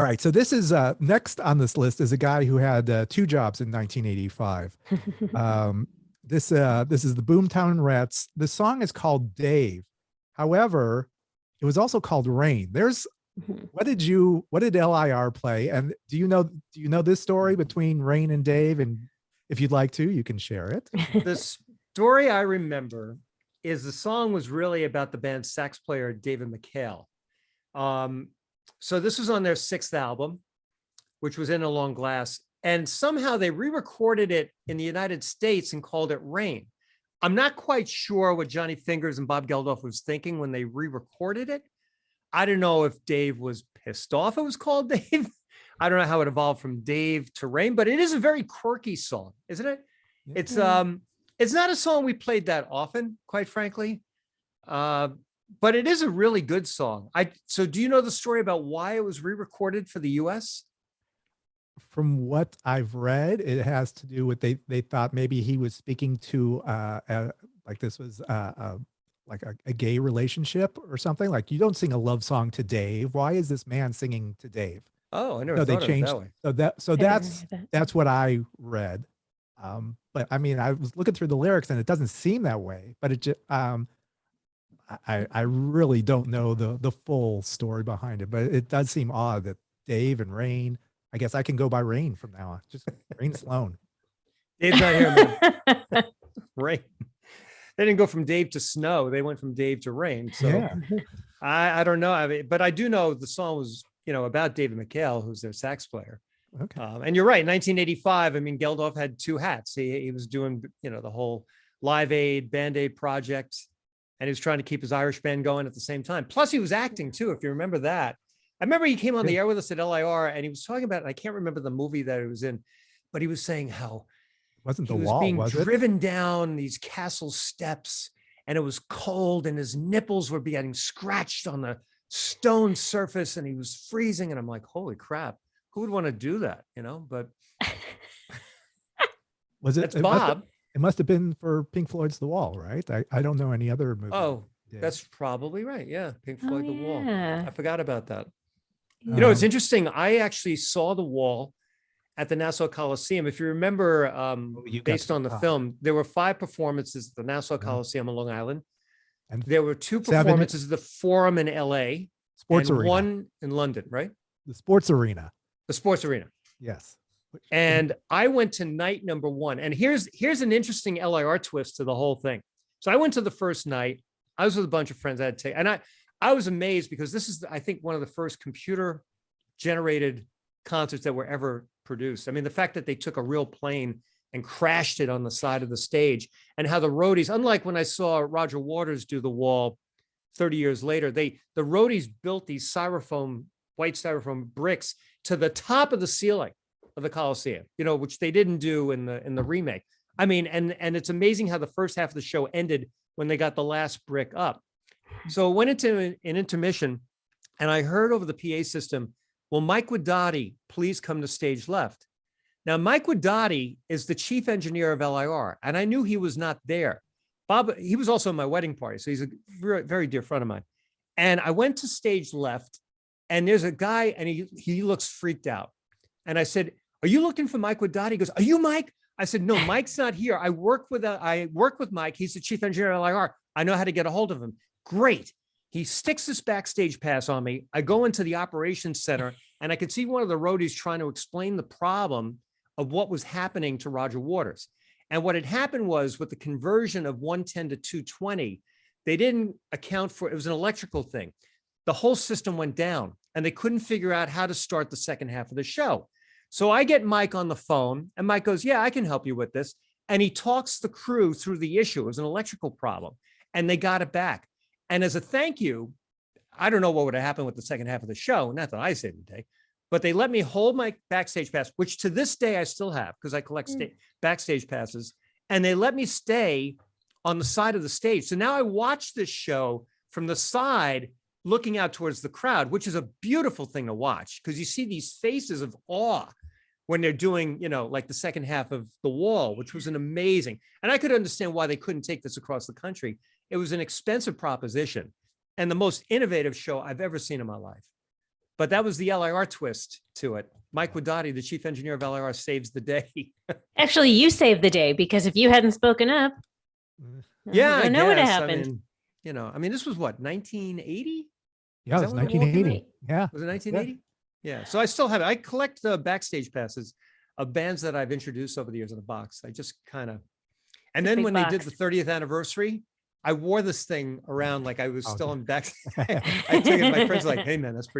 All right, so this is next on this list is a guy who had two jobs in 1985. Um, this is the Boomtown Rats. The song is called Dave. However, it was also called Rain. There's what did LIR play? And do you know this story between Rain and Dave? And if you'd like to, you can share it. The story I remember is the song was really about the band's sax player, David McHale. So this was on their sixth album, which was In a Long Glass. And somehow they re-recorded it in the United States and called it Rain. I'm not quite sure what Johnny Fingers and Bob Geldof was thinking when they re-recorded it. I don't know if Dave was pissed off it was called Dave. I don't know how it evolved from Dave to Rain, but it is a very quirky song, isn't it? It's not a song we played that often, quite frankly. But it is a really good song. So do you know the story about why it was re-recorded for the US? From what I've read, it has to do with they thought maybe he was speaking to like this was like a gay relationship or something. Like, you don't sing a love song to Dave. Why is this man singing to Dave? Oh, I never No, they thought of it changed. that way. So that's what I read. But I mean, I was looking through the lyrics and it doesn't seem that way. But it just I really don't know the full story behind it. But it does seem odd that Dave and Rain. I guess I can go by Rain from now on. Just Rain Sloan. Dave's not here, man. Rain. They didn't go from Dave to Snow. They went from Dave to Rain. So yeah. I don't know. I mean, but I do know the song was, about David McHale, who's their sax player. Okay. And you're right. 1985. I mean, Geldof had two hats. He was doing, the whole Live Aid, Band Aid project, and he was trying to keep his Irish band going at the same time. Plus, he was acting too, if you remember that. I remember he came on the air with us at LIR, and he was talking about, I can't remember the movie that it was in, but he was saying how wasn't the he was wall being was driven down these castle steps, and it was cold, and his nipples were getting scratched on the stone surface, and he was freezing. And I'm like, holy crap, who would want to do that? But was it? That's Bob. It must have been for Pink Floyd's The Wall, right? I don't know any other movie. Oh, that's probably right. Yeah, Pink Floyd, The Wall. I forgot about that. Yeah. It's interesting. I actually saw The Wall at the Nassau Coliseum. If you remember, based on the film, there were 5 performances at the Nassau Coliseum on Long Island. And there were 2 performances at the Forum in LA. Sports and Arena. 1 in London, right? The Sports Arena. The Sports Arena. Yes. And I went to night number 1. And here's an interesting LIR twist to the whole thing. So I went to the first night. I was with a bunch of friends. And I was amazed because this is, I think, one of the first computer generated concerts that were ever produced. I mean, the fact that they took a real plane and crashed it on the side of the stage, and how the roadies, unlike when I saw Roger Waters do The Wall 30 years later, the roadies built these white styrofoam bricks to the top of the ceiling of the Coliseum, which they didn't do in the remake. I mean, and it's amazing how the first half of the show ended when they got the last brick up. So I went into an intermission, and I heard over the PA system, "Will Mike Guidotti please come to stage left?" Now, Mike Guidotti is the chief engineer of LIR, and I knew he was not there. Bob, he was also at my wedding party, so he's a very, very dear friend of mine. And I went to stage left, and there's a guy, and he looks freaked out. And I said, "Are you looking for Mike Guidotti?" He goes, "Are you Mike?" I said, "No, Mike's not here. I work with Mike. He's the chief engineer of LIR. I know how to get a hold of him." Great. He sticks this backstage pass on me. I go into the operations center, and I could see one of the roadies trying to explain the problem of what was happening to Roger Waters. And what had happened was, with the conversion of 110 to 220, they didn't account for, it was an electrical thing. The whole system went down, and they couldn't figure out how to start the second half of the show. So I get Mike on the phone, and Mike goes, "Yeah, I can help you with this." And he talks the crew through the issue. It was an electrical problem, and they got it back. And as a thank you, I don't know what would have happened with the second half of the show. Not that I saved the day, but they let me hold my backstage pass, which to this day I still have because I collect backstage passes. And they let me stay on the side of the stage. So now I watch this show from the side, looking out towards the crowd, which is a beautiful thing to watch because you see these faces of awe when they're doing, like the second half of The Wall, which was an amazing. And I could understand why they couldn't take this across the country. It was an expensive proposition and the most innovative show I've ever seen in my life. But that was the LIR twist to it. Mike Wadati, the chief engineer of LIR, saves the day. Actually, you saved the day, because if you hadn't spoken up, Yeah, I I don't know what guess. happened. I mean, this was what, 1980? Yeah, Is it was that when the walk- 1980. Yeah. Was it 1980? Yeah. So I still have it. I collect the backstage passes of bands that I've introduced over the years in a box. I just kind of, and It's a then big when they did box. the 30th anniversary, I wore this thing around like I was Oh, still yeah. in back. I took it. My friends were like, "Hey man, that's pretty."